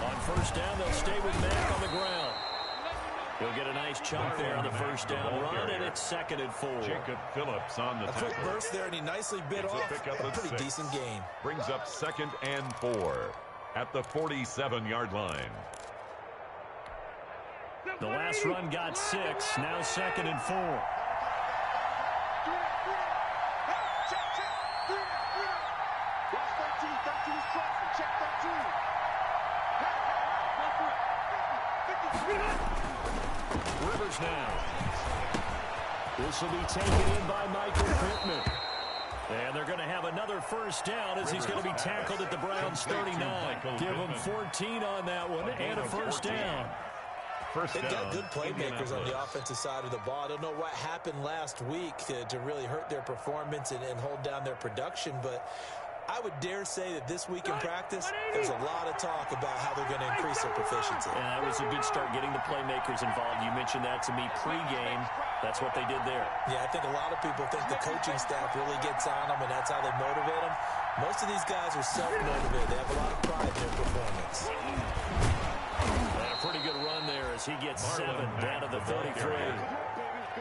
On first down, they'll stay with Mack on the ground. He'll get a nice chunk there on the first down run, and it's 2nd and 4. Jacob Phillips on the tackle. A quick burst there, and he nicely bit off a pretty decent gain. Brings up 2nd and 4 at the 47-yard line. The last run got 6, now 2nd and 4. Rivers now. This will be taken in by Michael Pittman. And they're going to have another first down as he's going to be tackled at the Browns 39. Give him 14 on that one and a first down. They've got good playmakers on the offensive side of the ball. I don't know what happened last week to really hurt their performance and hold down their production, but I would dare say that this week in practice, there's a lot of talk about how they're going to increase their proficiency. And that was a good start getting the playmakers involved. You mentioned that to me pregame. That's what they did there. Yeah, I think a lot of people think the coaching staff really gets on them, and that's how they motivate them. Most of these guys are self-motivated. They have a lot of pride in their performance. And a pretty good run there as he gets 7 down to the 33.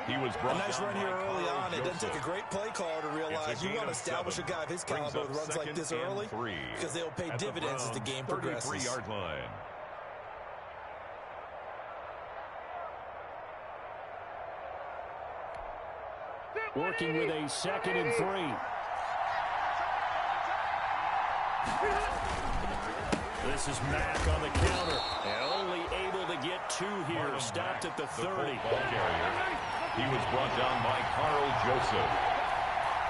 He was a nice run here early on. It doesn't take a great play caller to realize you want to establish a guy of his caliber with runs like this early because they'll pay dividends as the game progresses. 33-yard line. Working with a 2nd and 3. This is Mack on the counter. And only able to get 2 here. Stopped at the 30. He was brought down by Carl Joseph.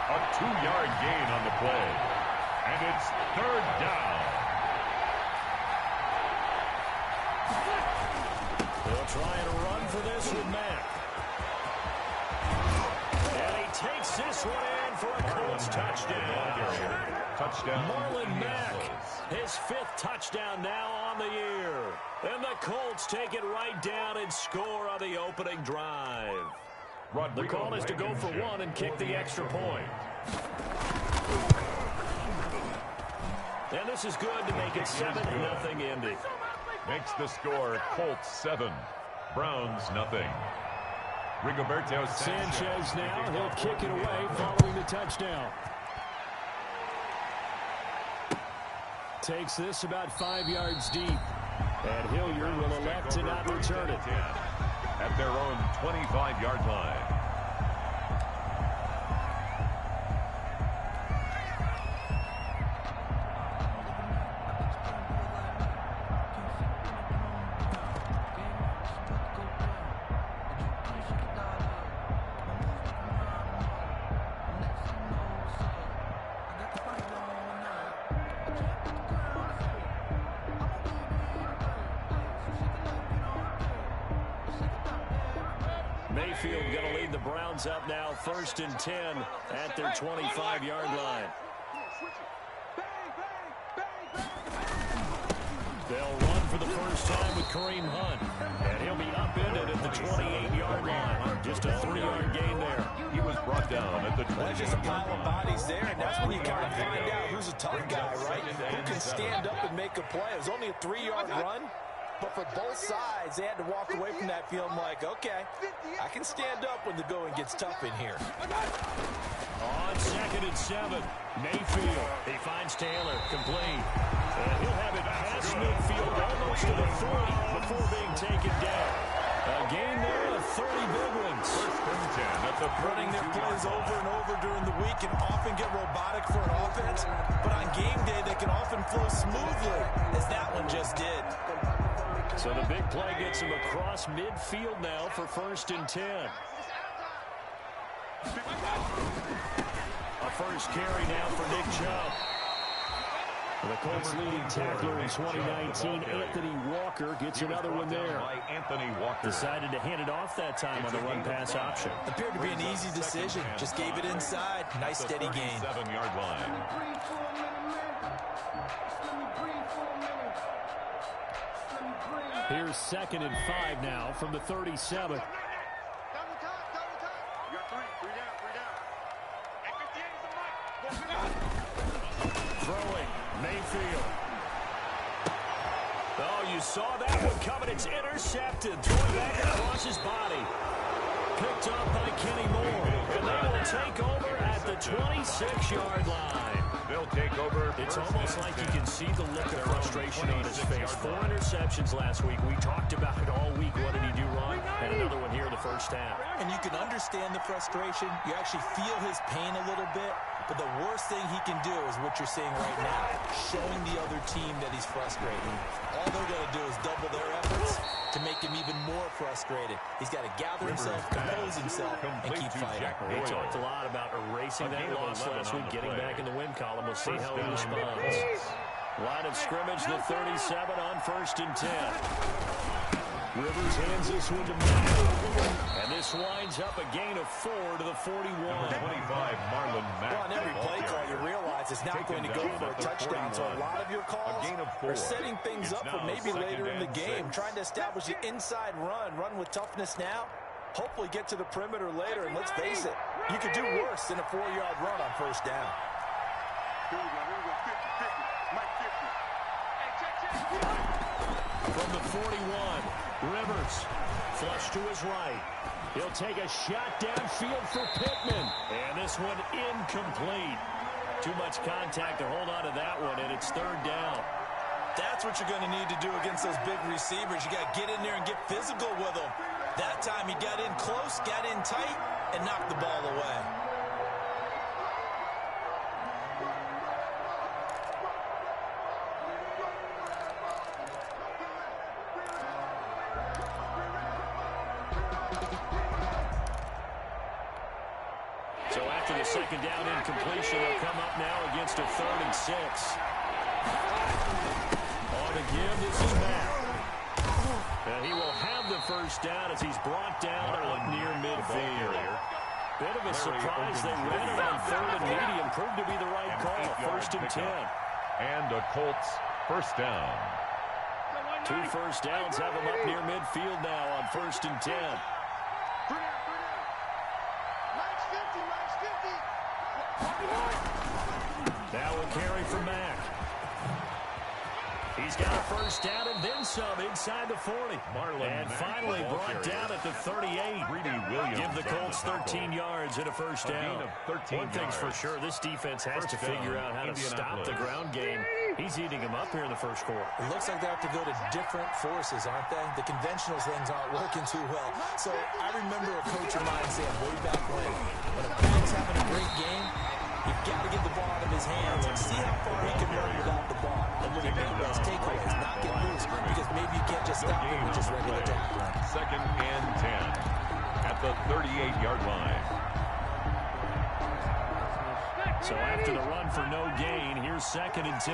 A 2-yard gain on the play. And it's 3rd down. They'll try and run for this with Mack. And he takes this one in for a Colts touchdown. Marlon Mack, his 5th touchdown now on the year. And the Colts take it right down and score on the opening drive. The call is to go for 1 and kick the extra point. And this is good to make it 7-0 Indy. Makes the score Colts 7, Browns nothing. Rigoberto Sanchez now, he'll kick it away following the touchdown. Takes this about 5 yards deep. And Hilliard will elect to not return it. At their own 25-yard line. Mayfield going to lead the Browns up now, 1st and 10 at their 25-yard line. They'll run for the first time with Kareem Hunt, and he'll be upended at the 28-yard line. Just a 3-yard gain there. He was brought down at the 20. There's just a pile of bodies there, and that's when you kind of find out who's a tough guy, right? Who can stand up and make a play. It was only a 3-yard run. But for both sides, they had to walk away from that feeling like, okay, I can stand up when the going gets tough in here. On 2nd and 7, Mayfield. He finds Taylor, complete. And he'll have it past midfield almost to the 40 before being taken down. A gain there of 30 big ones. Running their plays over and over during the week can often get robotic for an offense, but on game day they can often flow smoothly, as that one just did. So the big play gets him across midfield now for 1st and 10. A first carry now for Nick Chubb. The Colts leading tackler in 2019, Anthony Walker, gets another one there. Decided to hand it off that time on the run-pass option. Appeared to be an easy decision. Just gave it inside. Nice steady gain. 7-yard line. Here's 2nd and 5 now from the 37. Throwing, Mayfield. Oh, you saw that one coming. It's intercepted. Thrown back across his body. Picked up by Kenny Moore. And they will take over at the 26-yard line. They'll take over. It's almost like you can see the look of frustration on his face. 4 interceptions last week. We talked about it all week. What did he do wrong? And another one here in the first half. And you can understand the frustration. You actually feel his pain a little bit. But the worst thing he can do is what you're seeing right now, showing the other team that he's frustrated. All they're going to do is double their efforts to make him even more frustrated. He's got to gather himself, compose himself, and keep fighting. We talked a lot about erasing that loss last week, getting back in the win column. We'll see how he responds. Line of scrimmage, the 37 on 1st and 10. Rivers hands this one to Mack. And this winds up a gain of 4 to the 41. Number 25, Marlon Mack. Well, on every play call, you realize it's not going to go for a touchdown. So a lot of your calls are setting things up for maybe later in the game, trying to establish the inside run with toughness now. Hopefully get to the perimeter later, and let's face it, you could do worse than a 4-yard run on 1st down. Here we go. 50. Mike 50. From the 41, Rivers flush to his right. He'll take a shot downfield for Pittman. And this one incomplete. Too much contact to hold on to that one, and it's 3rd down. That's what you're going to need to do against those big receivers. You got to get in there and get physical with them. That time he got in close, got in tight, and knocked the ball away. So after the 2nd down incompletion, they'll come up now against a 3rd and 6. On the give, this is Mack. And he will have the 1st down as he's brought down up near midfield. Bit of a surprise. They ran it on 3rd and medium. Proved to be the right call. 1st and 10. And a Colts 1st down. 2 first downs have him up near midfield now on 1st and 10. Now a carry for Mack. He's got a 1st down and then some inside the 40. And finally brought down at the 38. Give the Colts 13 yards and a 1st down. One thing's for sure, this defense has to figure out how to stop the ground game. He's eating him up here in the 1st quarter. It looks like they have to go to different forces, aren't they? The conventional things aren't working too well. So I remember a coach of mine saying way back when a back's having a great game, you've got to get the ball out of his hands and see how far he can run without the ball. And look at those takeaways, not get loose, because maybe you can't just stop him with just regular tackling. 2nd and 10 at the 38-yard line. So after the run for no gain, here's 2nd and 10.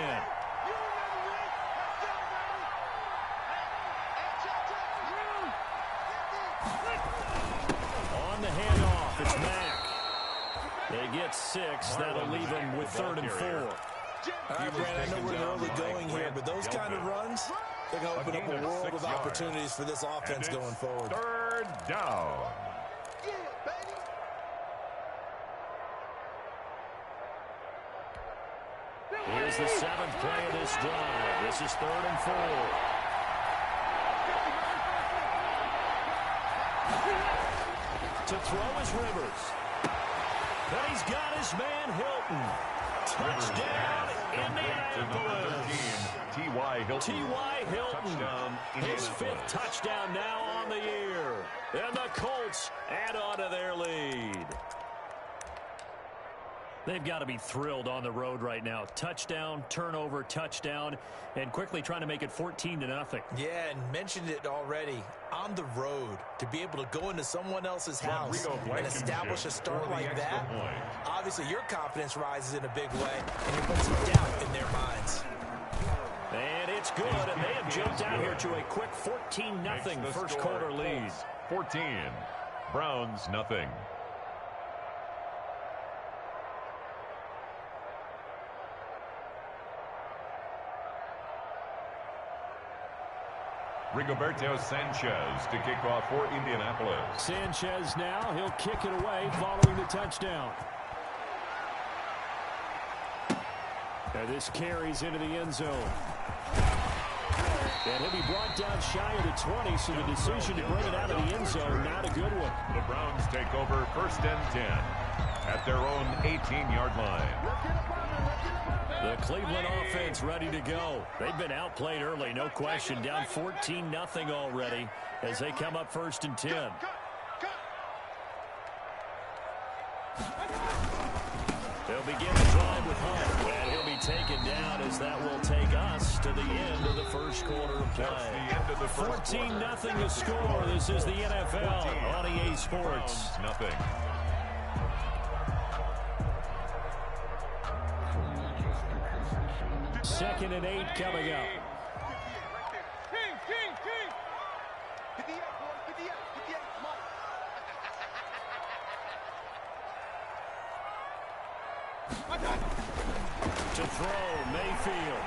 On the handoff, it's Mack. They get 6. That'll leave them with 3rd and 4. All right, Brad, I know we're early going here, but those kind of runs, they're going to open up a world of opportunities for this offense going forward. 3rd down. Here's the 7th play of this drive. This is 3rd and 4. To throw is Rivers. But he's got his man Hilton. Touchdown, Indianapolis. T.Y. Hilton. T.Y. Hilton. His 5th touchdown now on the year. And the Colts add on to their lead. They've got to be thrilled on the road right now. Touchdown, turnover, touchdown, and quickly trying to make it 14-0. Yeah, and mentioned it already. On the road, to be able to go into someone else's house and establish a start like that, obviously your confidence rises in a big way, and you put some doubt in their minds. And it's good, and they have jumped out here to a quick 14-0 1st quarter lead. 14. Browns nothing. Rigoberto Sanchez to kick off for Indianapolis. Sanchez now, he'll kick it away following the touchdown. And this carries into the end zone. And he'll be brought down shy of the 20, so the decision to bring it out of the end zone, not a good one. The Browns take over 1st and 10 at their own 18-yard line. The Cleveland offense ready to go. They've been outplayed early, no question. Down 14-0 already as they come up 1st and 10. They'll begin the drive with Hunt, and he'll be taken down as that will take us to the end of the first quarter of play. 14-0 to score. This is the NFL on EA Sports. Nothing. Second and 8 coming up. To throw, Mayfield.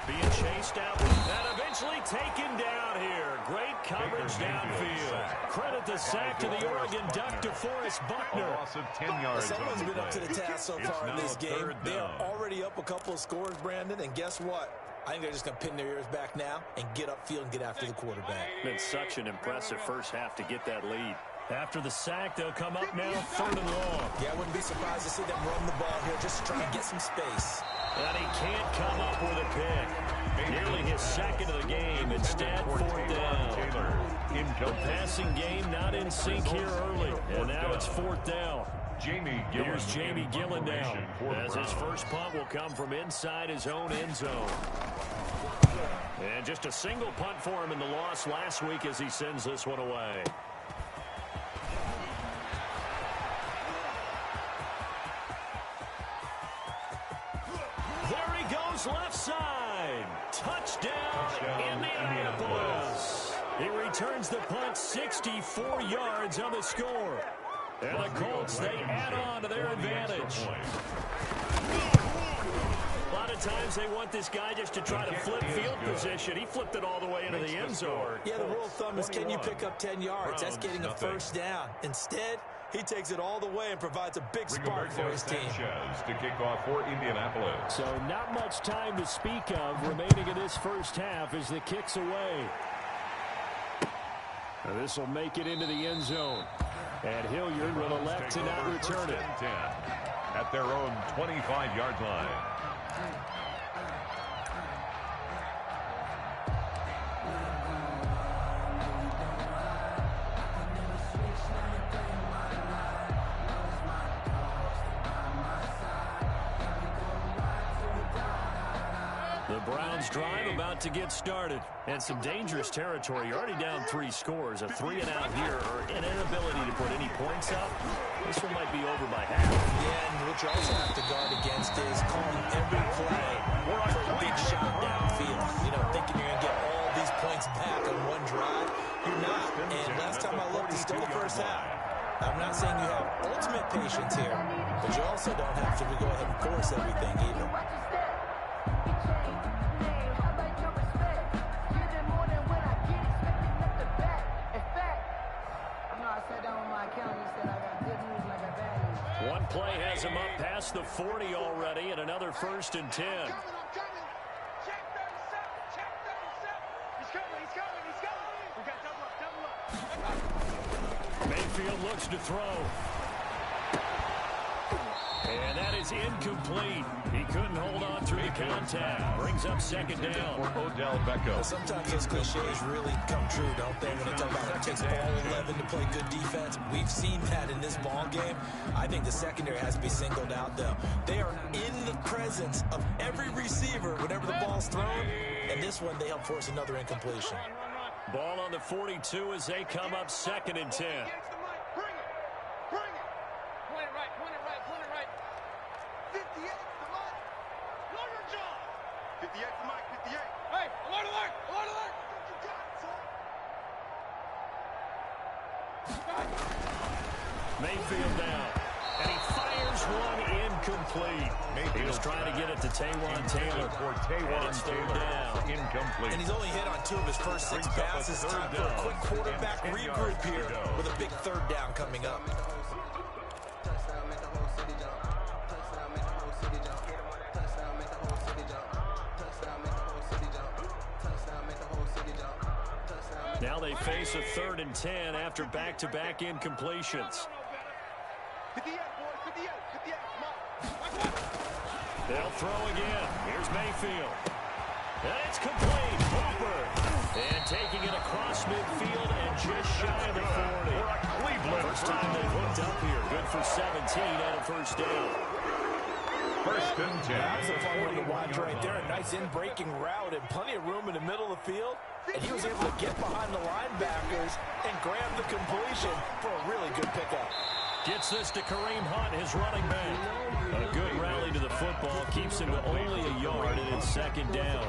Being chased out and eventually taken down here. Great coverage downfield. Credit the sack to the Oregon Duck, DeForest Buckner. A loss of 10 yards. Someone's been up to the task so far in this game. They are already up a couple of scores, Brandon, and guess what? I think they're just going to pin their ears back now and get upfield and get after the quarterback. Been such an impressive first half to get that lead. After the sack, they'll come up now 3rd and long. Yeah, I wouldn't be surprised to see them run the ball here just to try and get some space. And he can't come up with a pick. Nearly his second of the game. Instead, 4th down. The passing game not in sync here early. And now it's 4th down. Here's Jamie Gillen now, as his first punt will come from inside his own end zone. And just a single punt for him in the loss last week as he sends this one away. There he goes left side. Touchdown, Indianapolis. He returns the punt 64 yards on the score. And the Colts, they add on to their advantage. A lot of times they want this guy just to try to flip field position. He flipped it all the way into the end zone. Yeah, the rule of thumb is, can you pick up 10 yards? That's getting a first down. Instead, he takes it all the way and provides a big spark for his team. To kick off for Indianapolis. So not much time to speak of remaining in this first half as the kick's away. This will make it into the end zone. And Hilliard will elect to not return it. 10 at their own 25-yard line. The Browns drive about to get started. And some dangerous territory. You're already down 3 scores. A 3 and out here, or an inability to put any points up. This one might be over by half. Yeah, and what you also have to guard against is calling every play for a big shot downfield. You know, thinking you're going to get all these points back on one drive. You're not. And last time I looked, it's still the first half. I'm not saying you have ultimate patience here, but you also don't have to go ahead and force everything either. One play has him up past the 40 already, and another 1st and 10. Mayfield looks to throw. And that is incomplete. He couldn't hold on through the contact. Brings up 2nd down. For Odell Beckham. Sometimes those cliches really come true, don't they? When they talk about it takes all 11 to play good defense. We've seen that in this ball game. I think the secondary has to be singled out, though. They are in the presence of every receiver whenever the ball's thrown. And this one, they help force another incompletion. Ball on the 42 as they come up 2nd and 10. Mayfield now, and he fires one incomplete. He was trying to get it to Taywan Taylor. And it's 3rd down. Incomplete. And he's only hit on 2 of his first 6 passes. Time for a quick quarterback regroup here with a big 3rd down coming up. they face a 3rd and 10 after back-to-back incompletions. They'll throw again. Here's Mayfield. And it's complete. Hooper. And taking it across midfield and just shy of the 40. First time they've hooked up here. Good for 17 and a first down. First and 10. That was a fun one to watch right there. A nice in-breaking route and plenty of room in the middle of the field. And he was able to get behind the linebackers and grab the completion for a really good pickup. Gets this to Kareem Hunt, his running back. A good rally to the football. Keeps him to only a yard, and it's 2nd down.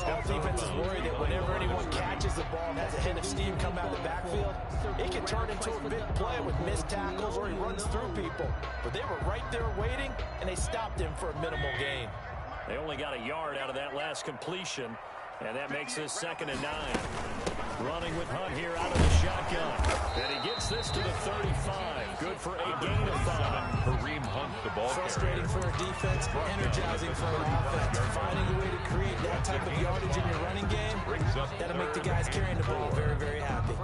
All defense is worried that whenever anyone catches the ball and has a head of steam come out of the backfield, it can turn into a big play with missed tackles or he runs through people. But they were right there waiting, and they stopped him for a minimal gain. They only got a yard out of that last completion, and that makes this 2nd and 9. Running with Hunt here out of the shotgun. And he gets this to the 35. Good for a gain of 5. Kareem Hunt, the ball Frustrating for a defense, energizing for an offense. Finding a way to create that type of yardage in your running game, that'll make the guys carrying the ball very, very happy.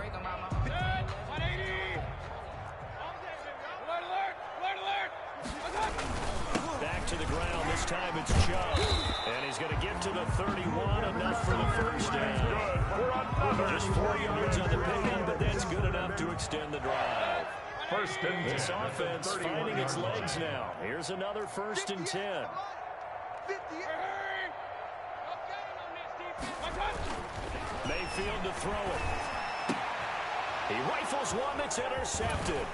Back to the ground. This time it's Chubb. And he's going to get to the 31. Enough for the first down. Just 4 yards on the pickup, but that's good enough to extend the drive. First and 10. This offense finding its legs now. Here's another 1st and 10. Mayfield to throw it. He rifles one that's intercepted.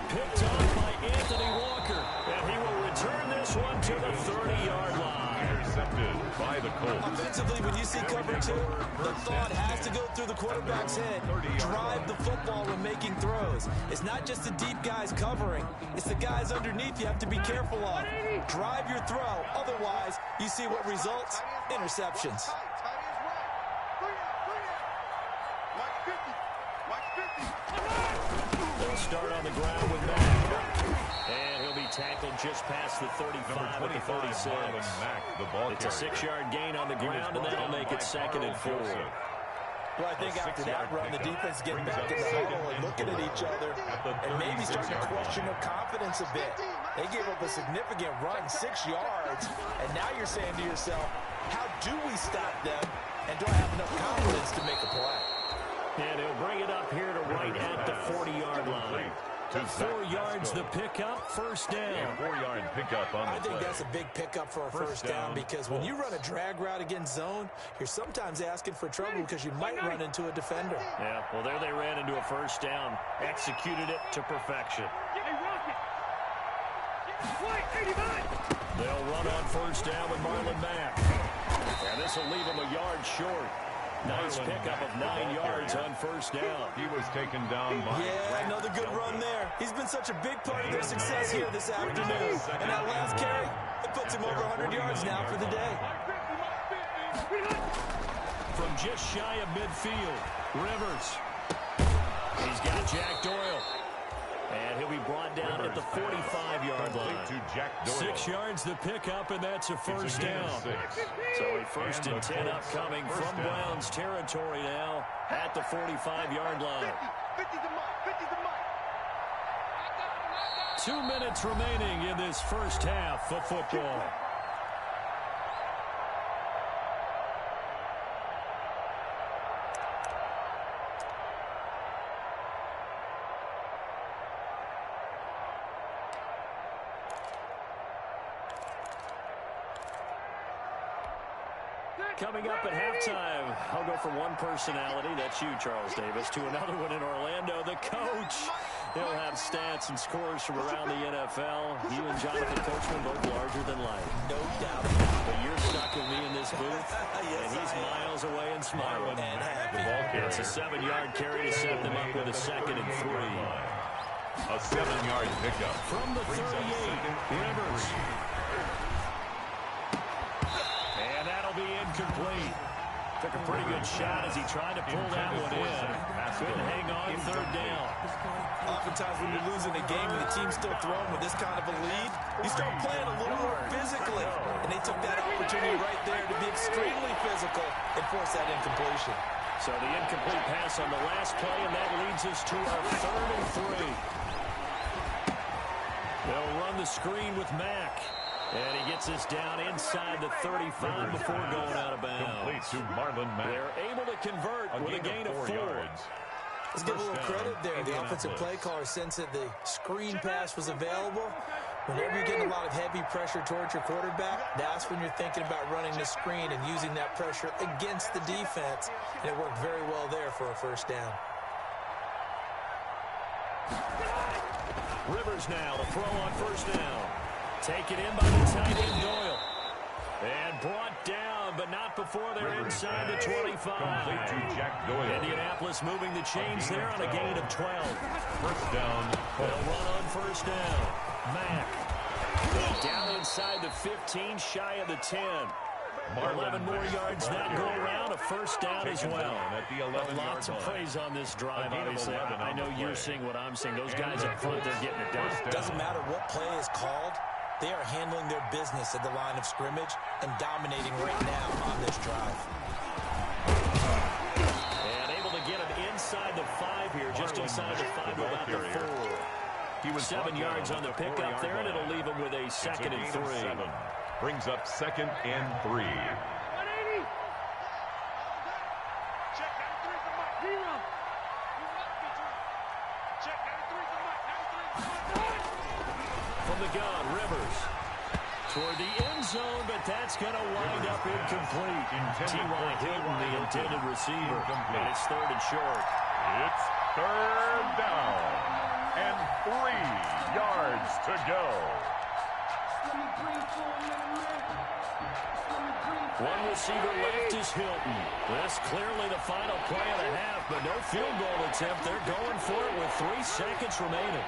Picked off by Anthony Walker. And he will return this one to the 30-yard line. Intercepted by the Colts. Offensively, when you see cover 2, the thought has to go through the quarterback's head. Drive the football when making throws. It's not just the deep guys covering. It's the guys underneath you have to be careful of. Drive your throw. Otherwise, you see what results? Interceptions. They'll start on the ground with Mack. And he'll be tackled just past the 35 at the 36. It's a 6-yard gain on the ground, and that'll make it 2nd and 4. Well, I think after that run, the defense getting back in the huddle and looking at each other and maybe starting to question their confidence a bit. They gave up a significant run, 6 yards, and now you're saying to yourself, how do we stop them, and do I have enough confidence to make a play? And he'll bring it up here to right at the 40-yard line. 4 yards the pickup, first down. 4-yard pickup on the I think that's a big pickup for a first down because when you run a drag route against zone, you're sometimes asking for trouble because you might run into a defender. Yeah, well, there they ran into a first down. Executed it to perfection. They'll run on first down with Marlon Mack. And this will leave him a yard short. Nice pickup of 9 yards on first down. He was taken down by... Yeah, another good run there. He's been such a big part of their success here this afternoon. And that last carry, it puts him over 100 yards now for the day. From just shy of midfield, Rivers. He's got Jack Doyle. And he'll be brought down at the 45-yard line. To Jack Doyle. 6 yards the pickup, and that's a first down. So a 1st and 10 upcoming from Browns territory now at the 45-yard line. 2 minutes remaining in this first half of football. Coming up at halftime, I'll go from one personality, that's you, Charles Davis, to another one in Orlando, the coach. He'll have stats and scores from around the NFL. You and Jonathan Coachman both larger than life. No doubt. But you're stuck with me in this booth, and he's miles away and smiling. And happy. It's a 7-yard carry to set them up with a 2nd and 3. A 7-yard pickup. From the 38, Rivers. Be incomplete. Took a pretty good shot as he tried to pull that one in. Couldn't hang on 3rd down. Oftentimes when you're losing a game and the team's still throwing with this kind of a lead, you start playing a little more physically. And they took that opportunity right there to be extremely physical and force that incompletion. So the incomplete pass on the last play, and that leads us to our 3rd and 3. They'll run the screen with Mack. And he gets us down inside the 35 before going out of bounds. Complete to Marlon Mack. They're able to convert with a gain of 4 yards. Let's give a little credit there. The offensive play caller sensed that the screen pass was available. Whenever you're getting a lot of heavy pressure towards your quarterback, that's when you're thinking about running the screen and using that pressure against the defense. And it worked very well there for a first down. Rivers now to throw on first down. Taken in by the tight end Doyle. And brought down, but not before they're inside the 25. Complete to Jack Doyle. Indianapolis moving the chains there on a gain of 12. First down. They'll run on first down. Mack. Down inside the 15, shy of the 10. 11 more yards that go around, a first down as well. Lots of praise on this drive, obviously. I know you're seeing what I'm seeing. Those guys up front, they're getting it done. Doesn't matter what play is called. They are handling their business at the line of scrimmage and dominating right now on this drive. And able to get him inside the 5 here, just inside the 5 to about the 4. He was 7 yards on the pickup there, and it'll leave him with a 2nd and 3. Brings up 2nd and 3. From the gun, Rivers toward the end zone, but that's going to wind up incomplete. T.Y. Hilton, the intended receiver, and it's 3rd and short. It's 3rd down and 3 yards to go. One receiver left is Hilton. This clearly the final play of the half, but no field goal attempt. They're going for it with 3 seconds remaining.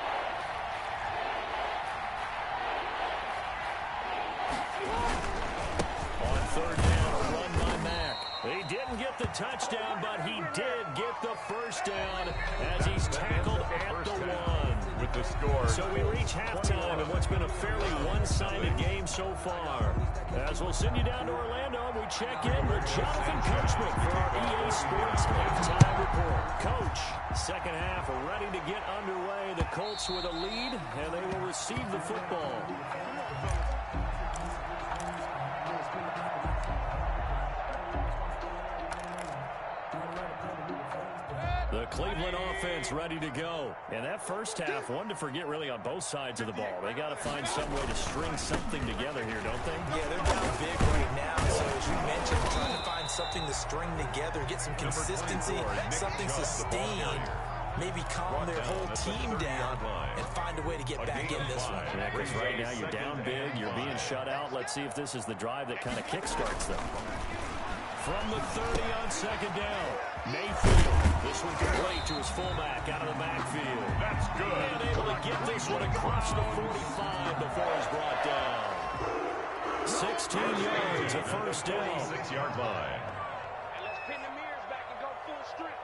On 3rd down, a run by Mack. He didn't get the touchdown, but he did get the first down as he's tackled at the 1. With the score. So we reach halftime in what's been a fairly one-sided game so far. As we'll send you down to Orlando, we check in with Jonathan Coachman for our EA Sports halftime report. Coach, second half ready to get underway. The Colts with a lead, and they will receive the football. The Cleveland offense ready to go. And that first half, one to forget really on both sides of the ball. They got to find some way to string something together here, don't they? Yeah, they're down big right now. So as you mentioned, trying to find something to string together, get some consistency, something sustained. Maybe calm their whole team down and find a way to get back in this one. Yeah, because right now you're down big, you're being shut out. Let's see if this is the drive that kind of kickstarts them. From the 30 on second down, Mayfield. This one complete to his fullback out of the backfield. That's good. And able to get this one across the 45 before he's brought down. 16 yards, a first down. 6-yard line. Let's pin the mirrors back and go full strength.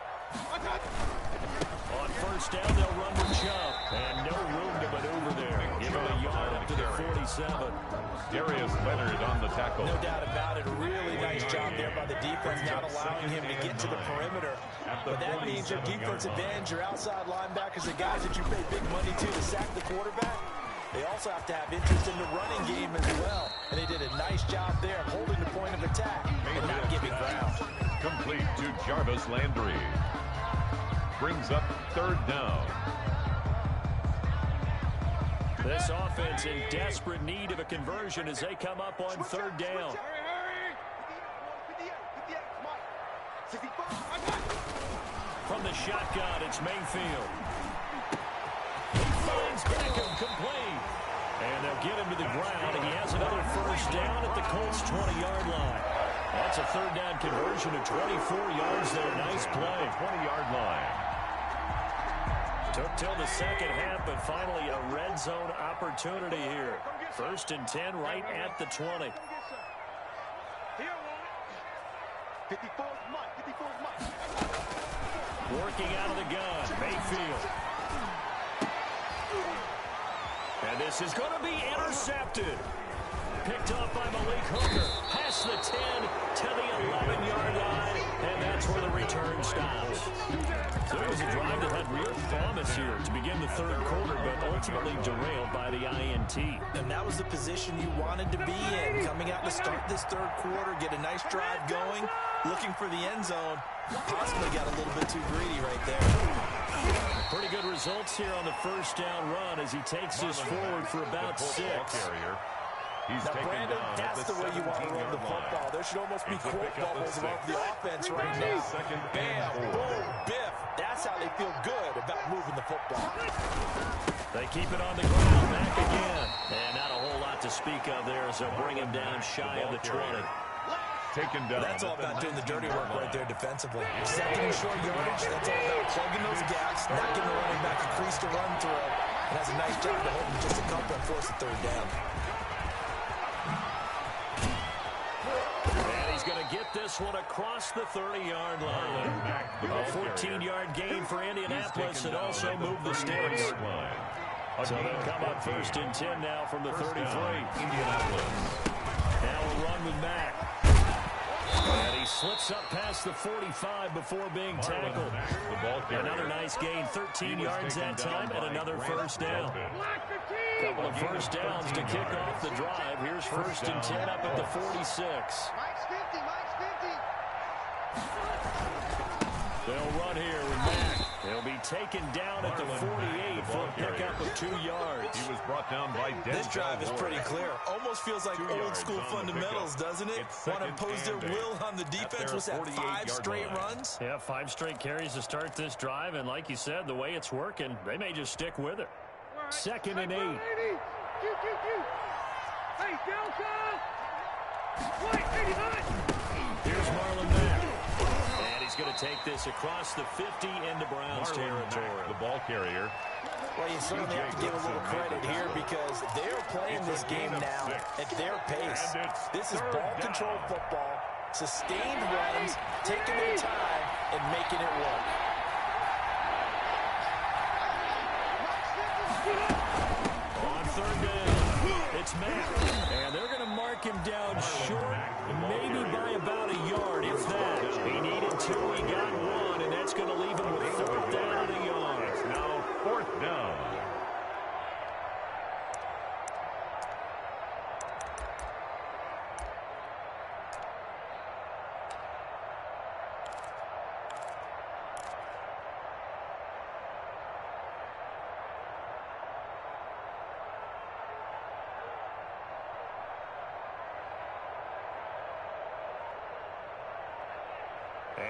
On first down, they'll run with Chubb. And no room to maneuver there. Give him a yard up to the 47. Darius Leonard on the tackle. No doubt about it. A really nice job there by the defense, not allowing him to get to the perimeter. But that means your defensive ends, your outside linebackers, the guys that you pay big money to sack the quarterback, they also have to have interest in the running game as well. And they did a nice job there of holding the point of attack and not giving ground. Complete to Jarvis Landry. Brings up 3rd down. This offense in desperate need of a conversion as they come up on 3rd down. From the shotgun, it's Mayfield. He finds Beckham complete. And they'll get him to the ground. He has another first down at the Colts' 20-yard line. That's a 3rd down conversion of 24 yards there. Nice play. 20-yard line. Took till the second half, but finally a red zone opportunity here. 1st and 10 right at the 20. Working out of the gun, Mayfield. And this is going to be intercepted. picked off by Malik Hooker. Past the 10 to the 11-yard line, and that's where the return stops. So it was a drive that had real promise here to begin the third quarter, but ultimately derailed by the INT. And that was the position you wanted to be in, coming out to start this third quarter, get a nice drive going, looking for the end zone. Possibly got a little bit too greedy right there. Pretty good results here on the first down run as he takes us forward for about 6. Now, Brandon, that's the way you want to run the football. There should almost be quote bubbles above the offense right now. Bam, boom, biff. That's how they feel good about moving the football. They keep it on the ground, back again. And not a whole lot to speak of there as they'll bring him down shy of the 20. Taken down. That's all about doing the dirty work right there defensively. Second and short yardage, that's all about plugging those gaps, not giving the running back a crease to run through. And has a nice job to hold him just a couple and force the third down. And he's going to get this one across the 30-yard line. A 14-yard gain for Indianapolis and also move the sticks. So they'll come up first and 10 now from the 33. Indianapolis. Now a run with Mack. And he slips up past the 45 before being tackled. Another nice gain, 13 yards that time, and another first down. Couple of first downs to kick off the drive. Here's first and 10 up at the 46. They'll run here with Mack. They'll be taken down at the 48 for a pickup of 2 yards. He was brought down by This drive is pretty clear. Almost feels like old school fundamentals, doesn't it? Want to impose their will on the defense. Was that 5 straight runs? Yeah, 5 straight carries to start this drive, and like you said, the way it's working, they may just stick with it. Second and 8. Here's Marlon Mack. And he's going to take this across the 50 into Browns territory. The ball carrier. Well, you certainly have to give a little credit here because they're playing this game now at their pace. This is ball control football, sustained runs, taking their time, and making it work. On third down, it's Mack. And they're going to mark him down short, maybe by about a yard, if that. He needed 2, he got 1, and that's going to leave him with 4th down and a yard. Now 4th down.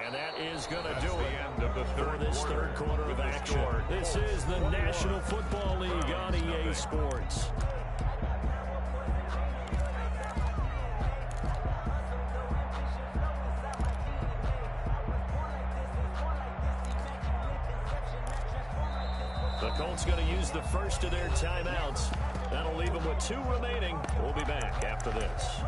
And that is going to do it for this third quarter of action. This is the National Football League on EA Sports. The Colts going to use the first of their timeouts. That'll leave them with 2 remaining. We'll be back after this.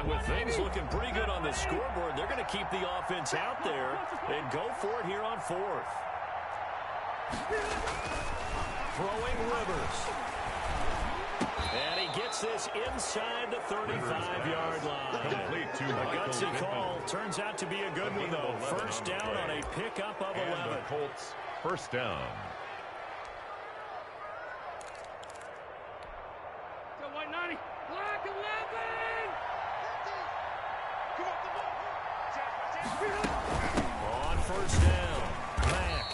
With things looking pretty good on the scoreboard, they're going to keep the offense out there and go for it here on 4th. Throwing Rivers. And he gets this inside the 35-yard line. A gutsy call. Turns out to be a good one, though. First down on a pickup of 11. Colts first down. On first down, Mack.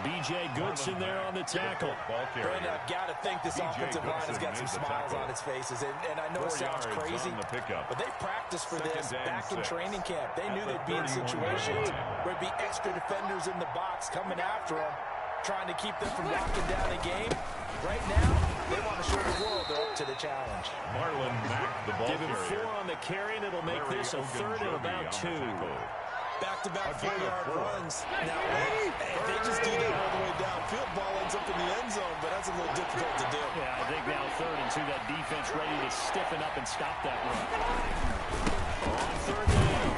B.J. Goodson there on the tackle. Brandon, I've got to think this offensive line has got some smiles on its faces. And I know it sounds crazy, but they practiced for this back in training camp. They knew they'd be in situations where there'd be extra defenders in the box coming after them, trying to keep them from locking down a game. Right now, they want to show the world they're up to the challenge. Marlon Mack, the ball Give him 4 on the carry, and it'll make this a third and about 2. Back-to-back 4-yard runs. Now, if they just do that all the way downfield, ball ends up in the end zone, but that's a little difficult to do. Yeah, I think now 3rd and 2, that defense ready to stiffen up and stop that run. On 3rd down,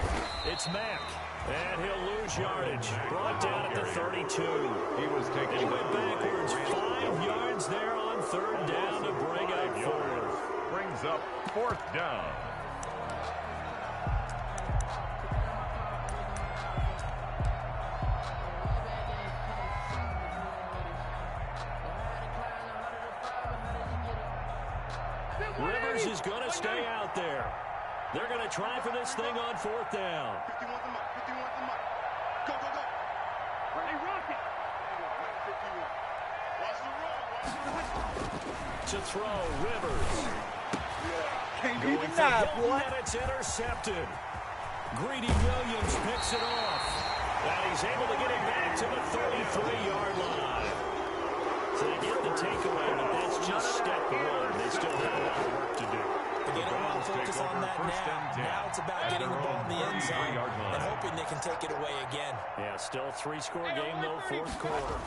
it's Mack. And he'll lose yardage. Brought down at the 32. He was taking He went backwards 5 yards there on third down to bring up fourth. Brings up fourth down. Rivers is going to stay out there. They're going to try for this thing on fourth down. 51's the mark. 51's the mark. Go, go, go. Hey, Rocket. 51. Watch the roll. To throw, Rivers. Can't be Going for denied, Hilton, boy. and it's intercepted. Greedy Williams picks it off. And he's able to get it back to the 33-yard line. So they get the takeaway, but that's just step one. They still have a lot of work to do. They don't want to focus on that now. Now it's about getting the ball in the end zone and hoping they can take it away again. Yeah, still a 3-score game, though, fourth quarter.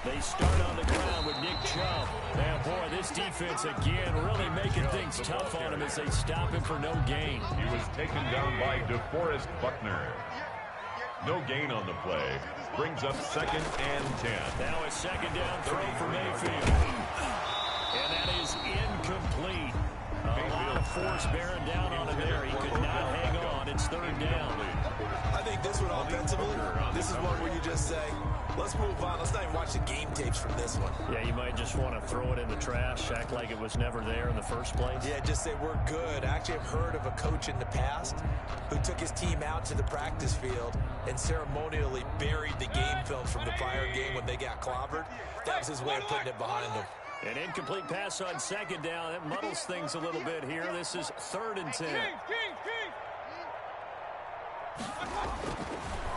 They start on the ground with Nick Chubb. And, boy, this defense, again, really making things tough on him as they stop him for no gain. He was taken down by DeForest Buckner. No gain on the play. Brings up 2nd and 10. Now a second down throw for Mayfield. And that is incomplete. A lot of force bearing down on him there. He could not hang on. It's third down. I think this one offensively, this is one where you just say, let's move on. Let's not even watch the game tapes from this one. Yeah, you might just want to throw it in the trash, act like it was never there in the first place. Yeah, just say we're good. I actually have heard of a coach in the past who took his team out to the practice field and ceremonially buried the game film from the prior game when they got clobbered. That was his way of putting it behind them. An incomplete pass on second down. That muddles things a little bit here. This is 3rd and 10.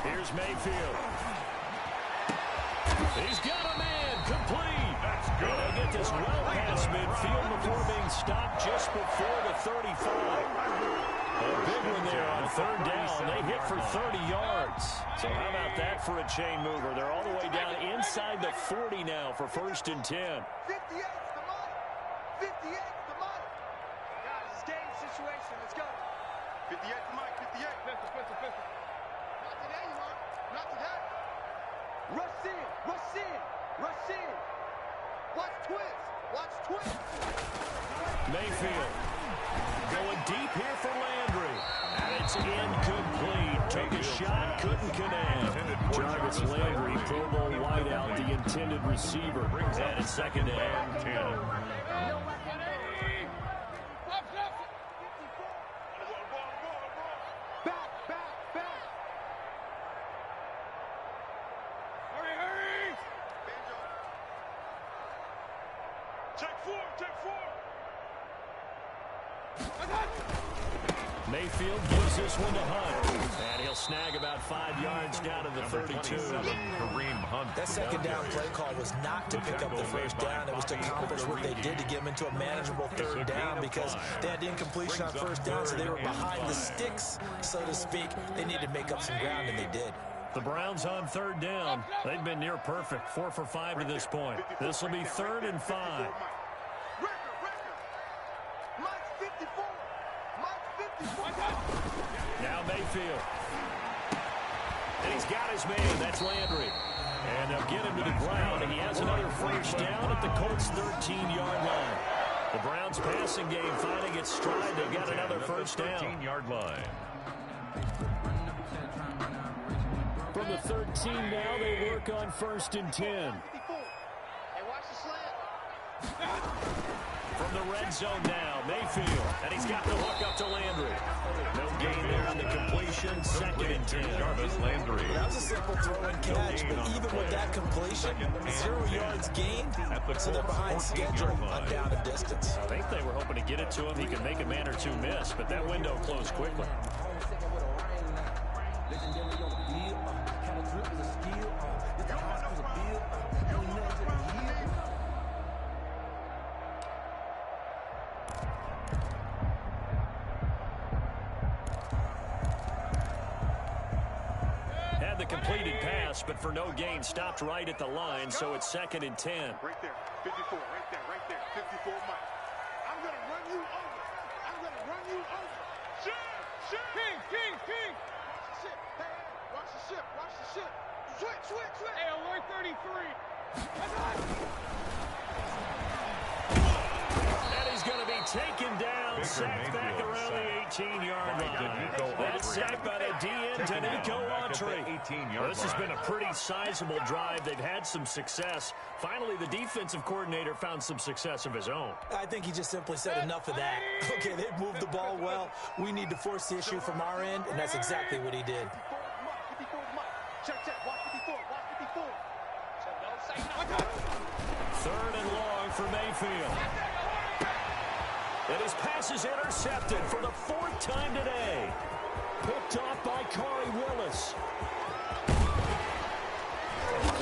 Here's Mayfield. He's got a man complete. That's good. And they get this well past midfield before being stopped just before the 35. A big one there on third down. They hit for 30 yards. So how about that for a chain mover? They're all the way down inside the 40 now for 1st and 10. 58's the mark. 58's the mark. Guys, it's game situation. Let's go. 58's the mark. 58. Pistol. Not today, you mark. Not today. Rush in. Rush in. Rush in. Watch twist. Watch twist. Mayfield going deep here for Landry. And it's incomplete. Took a shot, couldn't connect. Jarvis Landry, Pro Bowl wideout, the intended receiver. And it's 2nd and 10. Back. Hurry. Banjo. Check four. Mayfield gives this one to Hunt. And he'll snag about 5 yards down to the 32. Kareem Hunt. That second down play call was not to pick up the first down. It was to accomplish what they did to get them into a manageable third down because they had incompletion on first down, so they were behind the sticks, so to speak. They needed to make up some ground, and they did. The Browns on third down. They've been near perfect. 4 for 5 to this point. This will be 3rd and 5. Mike's 54. Now Mayfield. And he's got his man. That's Landry. And they'll get him to the ground, and he has another first down at the Colts' 13-yard line. The Browns' passing game finding its stride. They've got another first down. 13-yard line. From the 13 now, they work on 1st and 10. Hey, watch the slant. From the red zone now, Mayfield. And he's got the hook up to Landry. No gain there on the completion. 2nd and 10. Jarvis Landry. That was a simple throw and catch, but even with that completion, 0 yards gained, so they're behind schedule on down and distance. I think they were hoping to get it to him. He could make a man or two miss, but that window closed quickly. Had the completed pass, but for no gain, stopped right at the line, so it's 2nd and 10. Right there. 54. Right there. 54 Mike. I'm going to run you over. Shoot. King. Shit. Hey. ship. Watch the ship. Switch. Hey, alert 33. And he's going to be taken down, sacked back around the 18-yard line. That's sacked by the DN, Danico Autry. This has been a pretty sizable drive. They've had some success. Finally, the defensive coordinator found some success of his own. I think he just simply said enough of that. Okay, they've moved the ball well. We need to force the issue from our end, and that's exactly what he did. Check. Watch 54. Third and long for Mayfield. And his pass is intercepted for the fourth time today. Picked off by Corey Willis.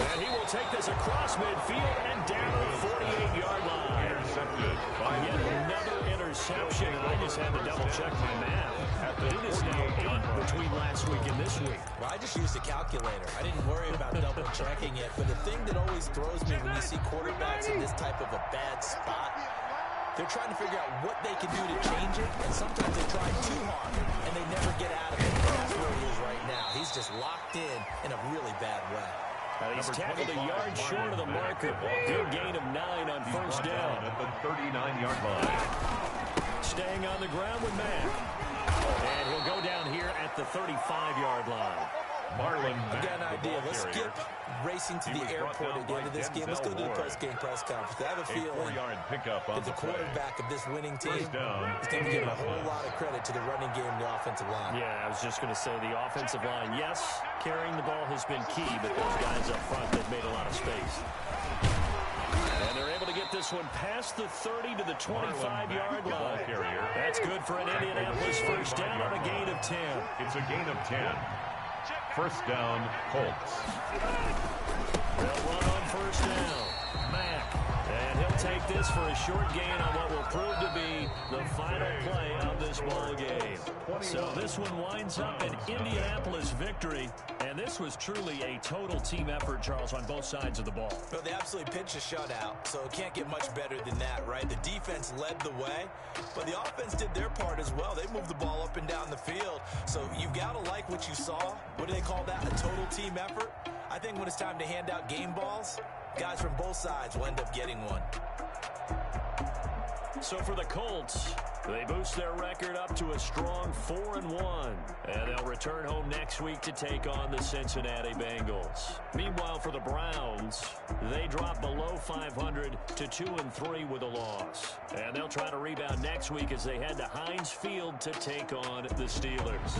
And he will take this across midfield and down to the 48-yard line. Intercepted by Yet another interception. I just had to double-check my math. It is now 8 between last week and this week. Well, I just used a calculator. I didn't worry about double-checking it. But the thing that always throws me when you see quarterbacks in this type of a bad spot, they're trying to figure out what they can do to change it, and sometimes they try too hard, and they never get out of it. That's where he is right now. He's just locked in a really bad way. He's tackled a yard short of the marker. Good gain of 9 on first down. At the 39-yard line. Staying on the ground with Mack. And he'll go down here at the 35-yard line. Marlon I got an idea. Let's skip racing to the airport at the end of this game. Let's go to the post-game press conference. I have a feeling that the quarterback of this winning team is going to give a whole lot of credit to the running game and the offensive line. Yeah, I was just going to say the offensive line, yes, carrying the ball has been key, but those guys up front, they've made a lot of space. And they're able to get this one past the 30 to the 25-yard line. That's good for an Indianapolis first down on a gain of 10. It's a gain of 10. First down, Colts. They'll run on first down. Mack. And he'll take this for a short gain on what will prove to be the final play of this ball game. So this one winds up an Indianapolis victory. And this was truly a total team effort, Charles, on both sides of the ball. Well, they absolutely pitched a shutout, so it can't get much better than that, right? The defense led the way, but the offense did their part as well. They moved the ball up and down the field, so you've got to like what you saw. What do they call that? A total team effort? I think when it's time to hand out game balls, guys from both sides will end up getting one. So for the Colts, they boost their record up to a strong 4-1. And they'll return home next week to take on the Cincinnati Bengals. Meanwhile, for the Browns, they drop below 500 to 2-3 with a loss. And they'll try to rebound next week as they head to Heinz Field to take on the Steelers.